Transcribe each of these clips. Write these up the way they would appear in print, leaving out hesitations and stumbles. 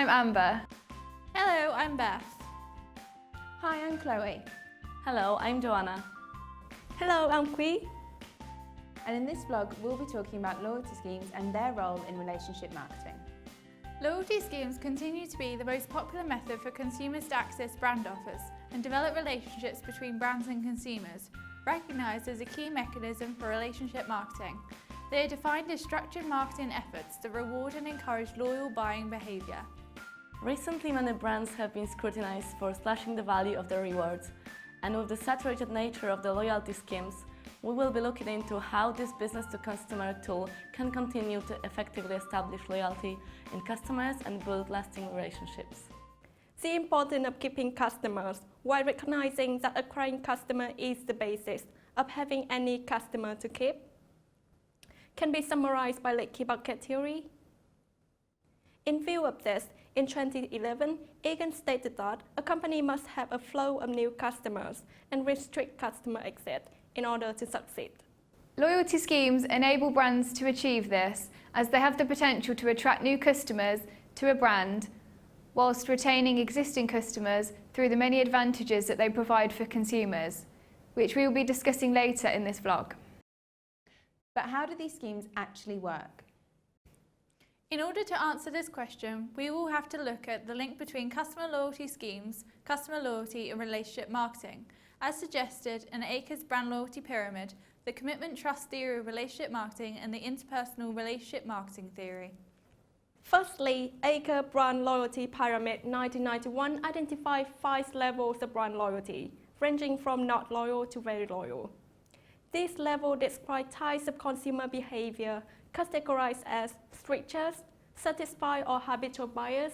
I'm Amber. Hello, I'm Beth. Hi, I'm Chloe. Hello, I'm Joanna. Hello, I'm Quy. And in this vlog, we'll be talking about loyalty schemes and their role in relationship marketing. Loyalty schemes continue to be the most popular method for consumers to access brand offers and develop relationships between brands and consumers, recognised as a key mechanism for relationship marketing. They are defined as structured marketing efforts that reward and encourage loyal buying behaviour. Recently, many brands have been scrutinized for slashing the value of their rewards, and with the saturated nature of the loyalty schemes, we will be looking into how this business-to-customer tool can continue to effectively establish loyalty in customers and build lasting relationships. The importance of keeping customers, while recognizing that acquiring customer is the basis of having any customer to keep, can be summarized by leaky bucket theory. In view of this, in 2011, Egan stated that a company must have a flow of new customers and restrict customer exit in order to succeed. Loyalty schemes enable brands to achieve this as they have the potential to attract new customers to a brand whilst retaining existing customers through the many advantages that they provide for consumers, which we will be discussing later in this vlog. But how do these schemes actually work? In order to answer this question, we will have to look at the link between customer loyalty schemes, customer loyalty and relationship marketing. As suggested in Acre's brand loyalty pyramid, the commitment trust theory of relationship marketing and the interpersonal relationship marketing theory. Firstly, Acre Brand Loyalty Pyramid 1991 identified 5 levels of brand loyalty, ranging from not loyal to very loyal. These levels describe types of consumer behavior categorized as switchers, satisfied or habitual buyers,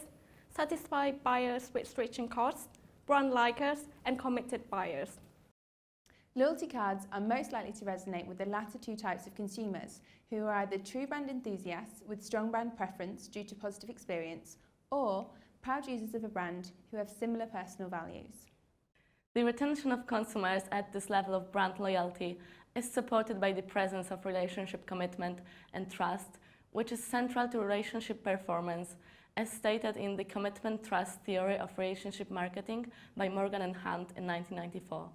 satisfied buyers with switching costs, brand likers, and committed buyers. Loyalty cards are most likely to resonate with the latter two types of consumers, who are either true brand enthusiasts with strong brand preference due to positive experience, or proud users of a brand who have similar personal values. The retention of consumers at this level of brand loyalty is supported by the presence of relationship commitment and trust, which is central to relationship performance, as stated in the Commitment Trust Theory of Relationship Marketing by Morgan and Hunt in 1994.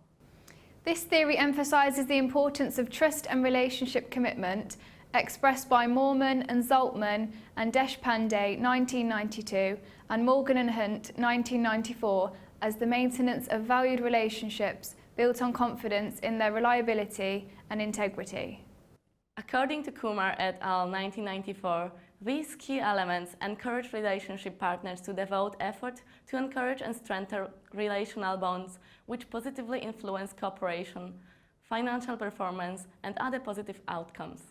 This theory emphasises the importance of trust and relationship commitment, expressed by Moorman and Zaltman and Deshpande 1992 and Morgan and Hunt 1994 as the maintenance of valued relationships built on confidence in their reliability and integrity. According to Kumar et al. 1994, these key elements encourage relationship partners to devote effort to encourage and strengthen relational bonds which positively influence cooperation, financial performance, and other positive outcomes.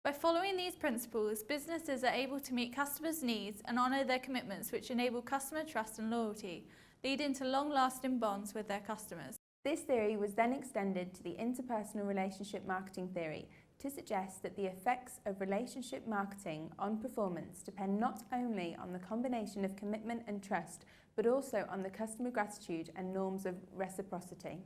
By following these principles, businesses are able to meet customers' needs and honour their commitments, which enable customer trust and loyalty, leading to long-lasting bonds with their customers. This theory was then extended to the interpersonal relationship marketing theory to suggest that the effects of relationship marketing on performance depend not only on the combination of commitment and trust, but also on the customer gratitude and norms of reciprocity.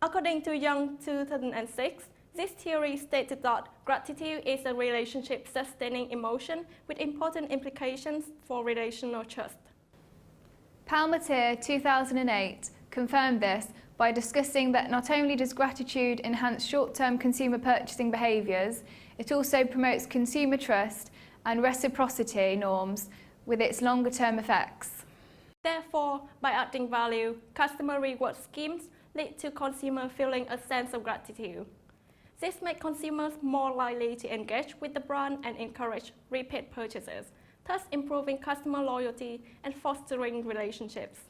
According to Young 2006, this theory stated that gratitude is a relationship-sustaining emotion with important implications for relational trust. Palmatier 2008 confirmed this by discussing that not only does gratitude enhance short-term consumer purchasing behaviours, it also promotes consumer trust and reciprocity norms with its longer-term effects. Therefore, by adding value, customer reward schemes lead to consumers feeling a sense of gratitude. This makes consumers more likely to engage with the brand and encourage repeat purchases, thus improving customer loyalty and fostering relationships.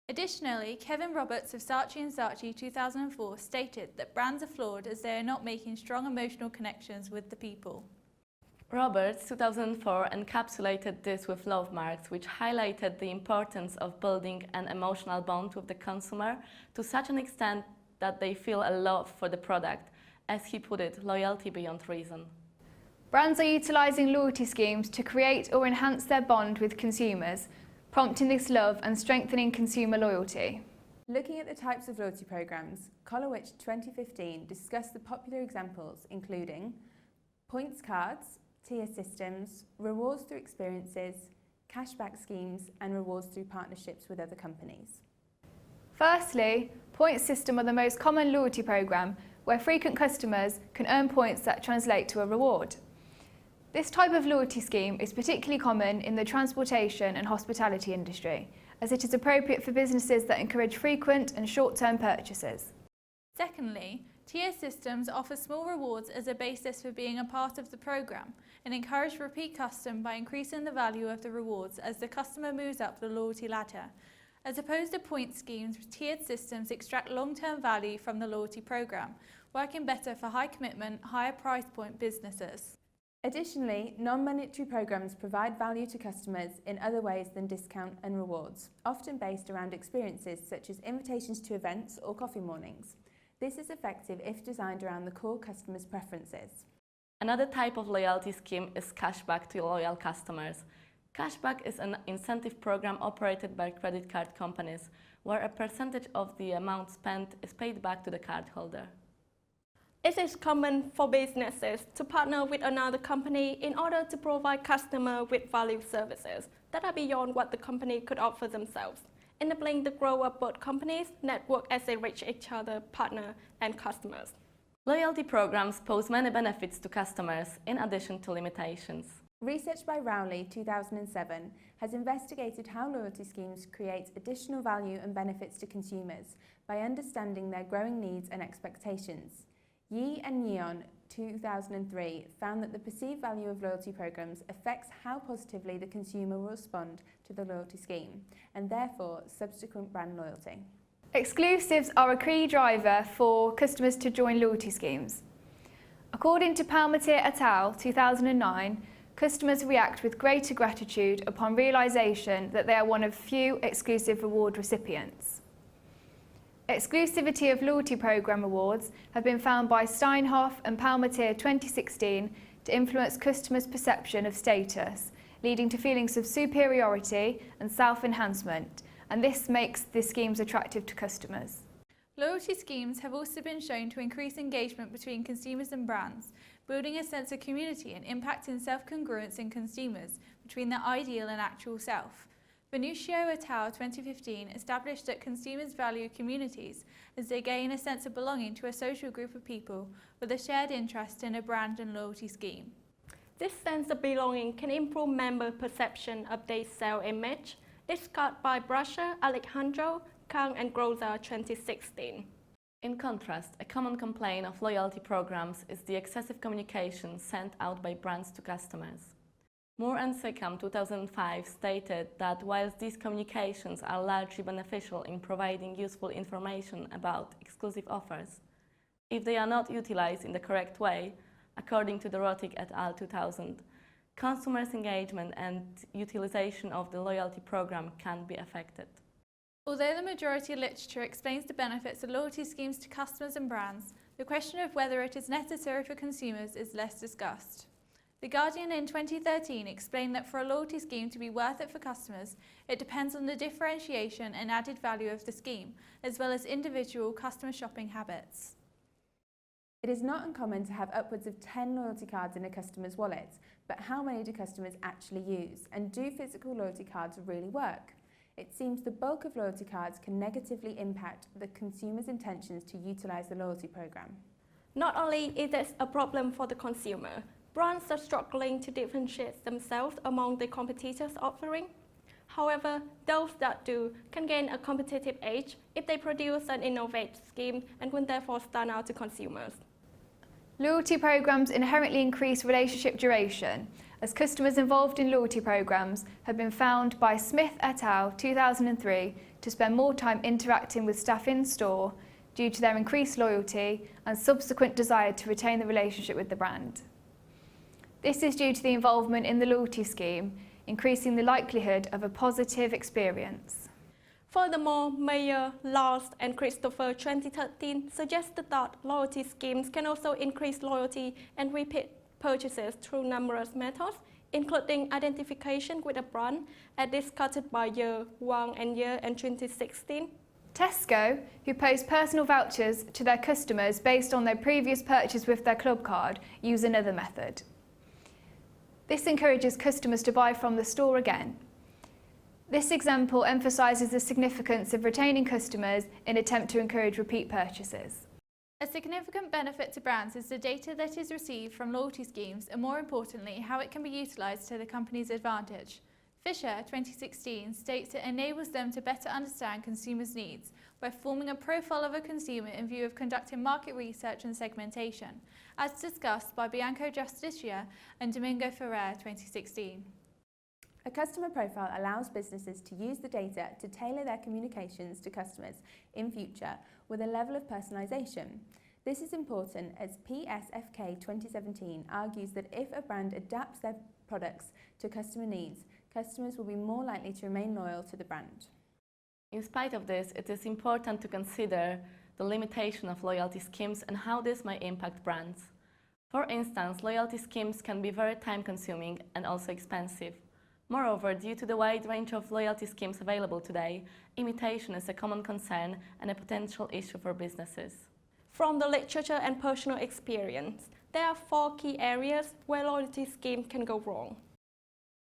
Additionally, Kevin Roberts of Saatchi & Saatchi 2004 stated that brands are flawed as they are not making strong emotional connections with the people. Roberts 2004 encapsulated this with love marks, which highlighted the importance of building an emotional bond with the consumer to such an extent that they feel a love for the product, as he put it, loyalty beyond reason. Brands are utilising loyalty schemes to create or enhance their bond with consumers, prompting this love and strengthening consumer loyalty. Looking at the types of loyalty programs, Kolowich 2015 discussed the popular examples including points cards, tier systems, rewards through experiences, cashback schemes and rewards through partnerships with other companies. Firstly, points system are the most common loyalty programme where frequent customers can earn points that translate to a reward. This type of loyalty scheme is particularly common in the transportation and hospitality industry, as it is appropriate for businesses that encourage frequent and short-term purchases. Secondly, tiered systems offer small rewards as a basis for being a part of the programme and encourage repeat custom by increasing the value of the rewards as the customer moves up the loyalty ladder. As opposed to point schemes, tiered systems extract long-term value from the loyalty programme, working better for high commitment, higher price point businesses. Additionally, non-monetary programs provide value to customers in other ways than discount and rewards, often based around experiences such as invitations to events or coffee mornings. This is effective if designed around the core customer's preferences. Another type of loyalty scheme is cashback to loyal customers. Cashback is an incentive program operated by credit card companies, where a percentage of the amount spent is paid back to the cardholder. It is common for businesses to partner with another company in order to provide customers with value services that are beyond what the company could offer themselves, enabling the growth of both companies' network as they reach each other, partner, and customers. Loyalty programs pose many benefits to customers, in addition to limitations. Research by Rowley 2007 has investigated how loyalty schemes create additional value and benefits to consumers by understanding their growing needs and expectations. Yi and Yeon 2003 found that the perceived value of loyalty programs affects how positively the consumer will respond to the loyalty scheme and therefore subsequent brand loyalty. Exclusives are a key driver for customers to join loyalty schemes. According to Palmatier et al. 2009, customers react with greater gratitude upon realisation that they are one of few exclusive reward recipients. Exclusivity of loyalty programme awards have been found by Steinhoff and Palmatier 2016 to influence customers' perception of status, leading to feelings of superiority and self-enhancement, and this makes the schemes attractive to customers. Loyalty schemes have also been shown to increase engagement between consumers and brands, building a sense of community and impacting self-congruence in consumers between their ideal and actual self. Venuccio et al. 2015 established that consumers value communities as they gain a sense of belonging to a social group of people with a shared interest in a brand and loyalty scheme. This sense of belonging can improve member perception of their self-image, discussed by Brasher, Alejandro, Kang and Groza 2016. In contrast, a common complaint of loyalty programs is the excessive communication sent out by brands to customers. Moore and Sikam 2005 stated that whilst these communications are largely beneficial in providing useful information about exclusive offers, if they are not utilized in the correct way, according to Dorotic et al. 2000, consumers' engagement and utilization of the loyalty program can be affected. Although the majority of literature explains the benefits of loyalty schemes to customers and brands, the question of whether it is necessary for consumers is less discussed. The Guardian in 2013 explained that for a loyalty scheme to be worth it for customers, it depends on the differentiation and added value of the scheme, as well as individual customer shopping habits. It is not uncommon to have upwards of 10 loyalty cards in a customer's wallet, but how many do customers actually use? And do physical loyalty cards really work? It seems the bulk of loyalty cards can negatively impact the consumer's intentions to utilise the loyalty programme. Not only is this a problem for the consumer, brands are struggling to differentiate themselves among the competitors' offering. However, those that do can gain a competitive edge if they produce an innovative scheme and will therefore stand out to consumers. Loyalty programmes inherently increase relationship duration, as customers involved in loyalty programmes have been found by Smith et al. 2003 to spend more time interacting with staff in store due to their increased loyalty and subsequent desire to retain the relationship with the brand. This is due to the involvement in the loyalty scheme, increasing the likelihood of a positive experience. Furthermore, Mayer, Last and Christopher 2013 suggested that loyalty schemes can also increase loyalty and repeat purchases through numerous methods, including identification with a brand, as discussed by Ye, Wang and Ye in 2016. Tesco, who post personal vouchers to their customers based on their previous purchase with their club card, use another method. This encourages customers to buy from the store again. This example emphasises the significance of retaining customers in an attempt to encourage repeat purchases. A significant benefit to brands is the data that is received from loyalty schemes and, more importantly, how it can be utilised to the company's advantage. Fisher 2016 states it enables them to better understand consumers' needs by forming a profile of a consumer in view of conducting market research and segmentation, as discussed by Bianco Justicia and Domingo Ferrer 2016. A customer profile allows businesses to use the data to tailor their communications to customers in future with a level of personalisation. This is important as PSFK 2017 argues that if a brand adapts their products to customer needs, customers will be more likely to remain loyal to the brand. In spite of this, it is important to consider the limitation of loyalty schemes and how this may impact brands. For instance, loyalty schemes can be very time-consuming and also expensive. Moreover, due to the wide range of loyalty schemes available today, imitation is a common concern and a potential issue for businesses. From the literature and personal experience, there are 4 key areas where loyalty schemes can go wrong.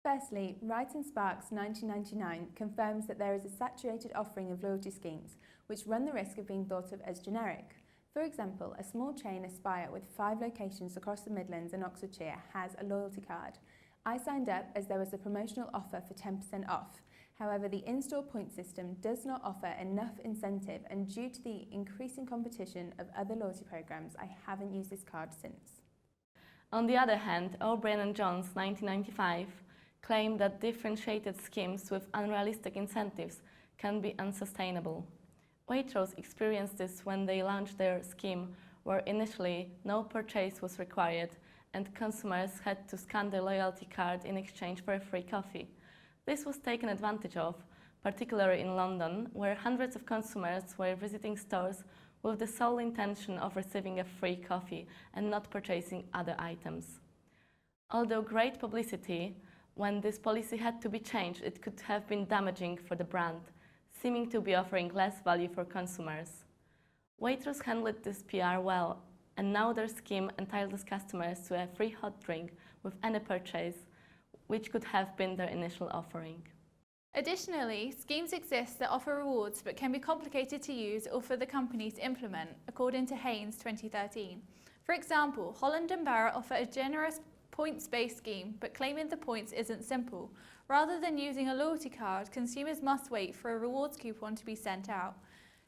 Firstly, Wright & Sparks 1999 confirms that there is a saturated offering of loyalty schemes which run the risk of being thought of as generic. For example, a small chain Aspire with 5 locations across the Midlands and Oxfordshire has a loyalty card. I signed up as there was a promotional offer for 10% off. However, the in-store point system does not offer enough incentive, and due to the increasing competition of other loyalty programs, I haven't used this card since. On the other hand, O'Brien and Jones 1995 claim that differentiated schemes with unrealistic incentives can be unsustainable. Waitrose experienced this when they launched their scheme, where initially no purchase was required and consumers had to scan their loyalty card in exchange for a free coffee. This was taken advantage of, particularly in London, where hundreds of consumers were visiting stores with the sole intention of receiving a free coffee and not purchasing other items. Although great publicity, when this policy had to be changed, it could have been damaging for the brand, seeming to be offering less value for consumers. Waitrose handled this PR well, and now their scheme entitles customers to a free hot drink with any purchase, which could have been their initial offering. Additionally, schemes exist that offer rewards but can be complicated to use or for the company to implement, according to Haynes 2013. For example, Holland & Barrett offer a generous points-based scheme, but claiming the points isn't simple. Rather than using a loyalty card, consumers must wait for a rewards coupon to be sent out.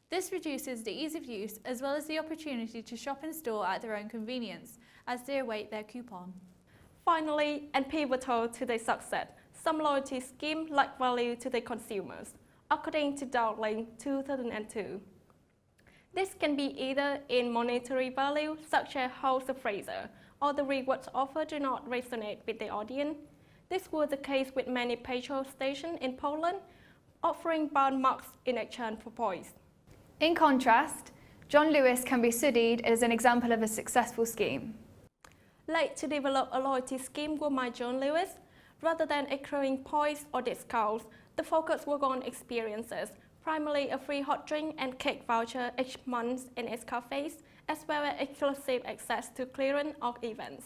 This reduces the ease of use as well as the opportunity to shop in store at their own convenience as they await their coupon. Finally, and pivotal to their success, some loyalty schemes lack value to their consumers, according to Dowling 2002. This can be either in monetary value, such as House of Fraser, or the rewards offered do not resonate with the audience. This was the case with many petrol stations in Poland, offering brand marks in exchange for points. In contrast, John Lewis can be studied as an example of a successful scheme. Late to develop a loyalty scheme was my John Lewis. Rather than accruing points or discounts, the focus was on experiences, primarily a free hot drink and cake voucher each month in its cafes, as well as exclusive access to clearance or events.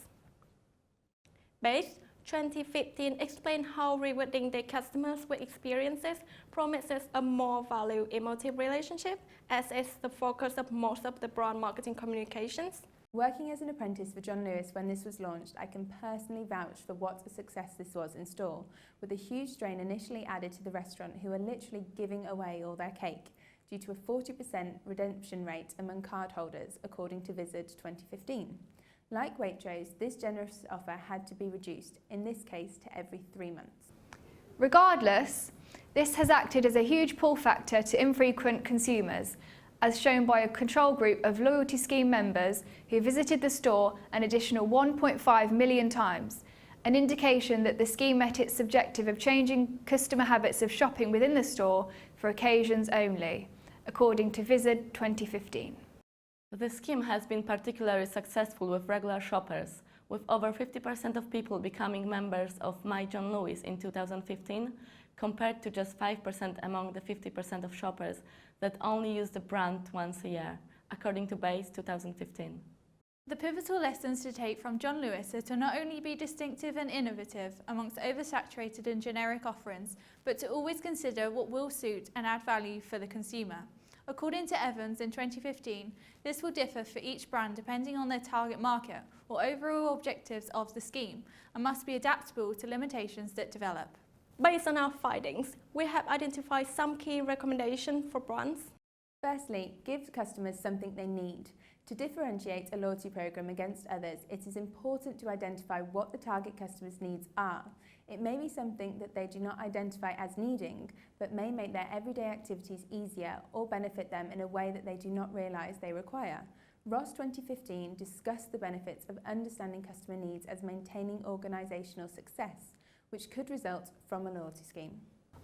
Base 2015 explained how rewarding their customers with experiences promises a more value emotive relationship, as is the focus of most of the brand marketing communications. Working as an apprentice for John Lewis when this was launched, I can personally vouch for what a success this was in store, with a huge strain initially added to the restaurant who are literally giving away all their cake due to a 40% redemption rate among cardholders, according to Visit 2015. Like Waitrose, this generous offer had to be reduced, in this case to every 3 months. Regardless, this has acted as a huge pull factor to infrequent consumers, as shown by a control group of loyalty scheme members who visited the store an additional 1.5 million times, an indication that the scheme met its objective of changing customer habits of shopping within the store for occasions only, according to Visit 2015. The scheme has been particularly successful with regular shoppers, with over 50% of people becoming members of My John Lewis in 2015, compared to just 5% among the 50% of shoppers that only use the brand once a year, according to Base 2015. The pivotal lessons to take from John Lewis are to not only be distinctive and innovative amongst oversaturated and generic offerings, but to always consider what will suit and add value for the consumer. According to Evans in 2015, this will differ for each brand depending on their target market or overall objectives of the scheme and must be adaptable to limitations that develop. Based on our findings, we have identified some key recommendations for brands. Firstly, give customers something they need. To differentiate a loyalty programme against others, it is important to identify what the target customer's needs are. It may be something that they do not identify as needing, but may make their everyday activities easier or benefit them in a way that they do not realise they require. Ross 2015 discussed the benefits of understanding customer needs as maintaining organisational success, which could result from a loyalty scheme.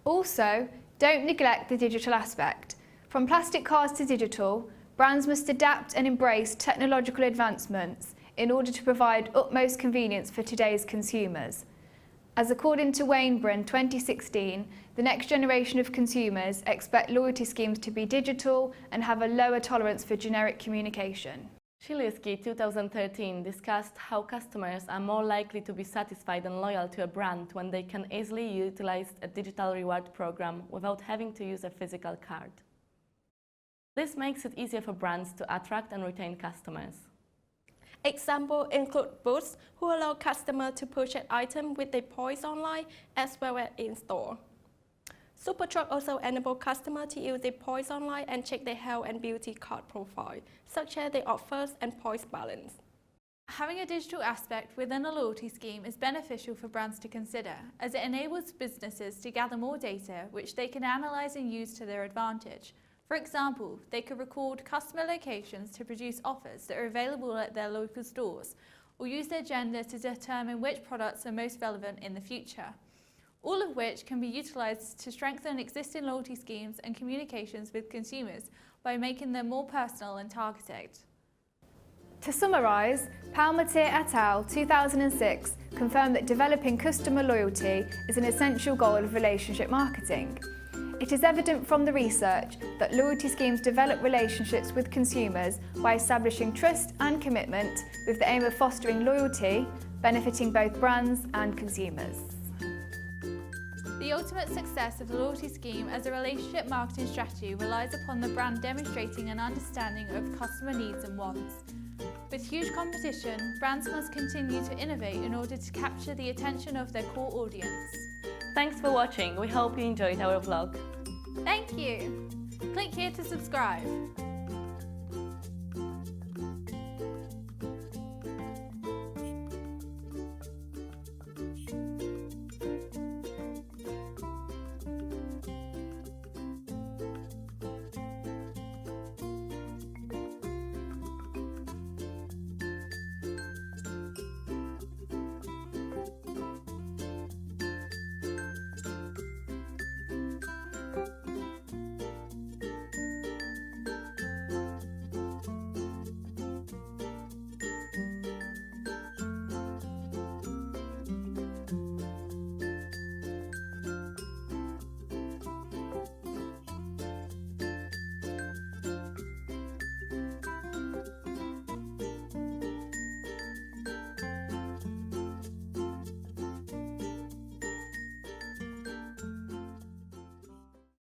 Also, don't neglect the digital aspect. From plastic cards to digital, brands must adapt and embrace technological advancements in order to provide utmost convenience for today's consumers. As according to Wainbrun 2016, the next generation of consumers expect loyalty schemes to be digital and have a lower tolerance for generic communication. Shilinsky 2013 discussed how customers are more likely to be satisfied and loyal to a brand when they can easily utilize a digital reward program without having to use a physical card. This makes it easier for brands to attract and retain customers. Examples include Boots, who allow customers to purchase items with their points online as well as in-store. Supertruck also enables customers to use their points online and check their health and beauty card profile, such as their offers and points balance. Having a digital aspect within a loyalty scheme is beneficial for brands to consider, as it enables businesses to gather more data which they can analyse and use to their advantage. For example, they could record customer locations to produce offers that are available at their local stores, or use their gender to determine which products are most relevant in the future. All of which can be utilised to strengthen existing loyalty schemes and communications with consumers by making them more personal and targeted. To summarise, Palmatier et al. 2006 confirmed that developing customer loyalty is an essential goal of relationship marketing. It is evident from the research that loyalty schemes develop relationships with consumers by establishing trust and commitment with the aim of fostering loyalty, benefiting both brands and consumers. The ultimate success of the loyalty scheme as a relationship marketing strategy relies upon the brand demonstrating an understanding of customer needs and wants. With huge competition, brands must continue to innovate in order to capture the attention of their core audience. Thanks for watching. We hope you enjoyed our vlog. Thank you! Click here to subscribe.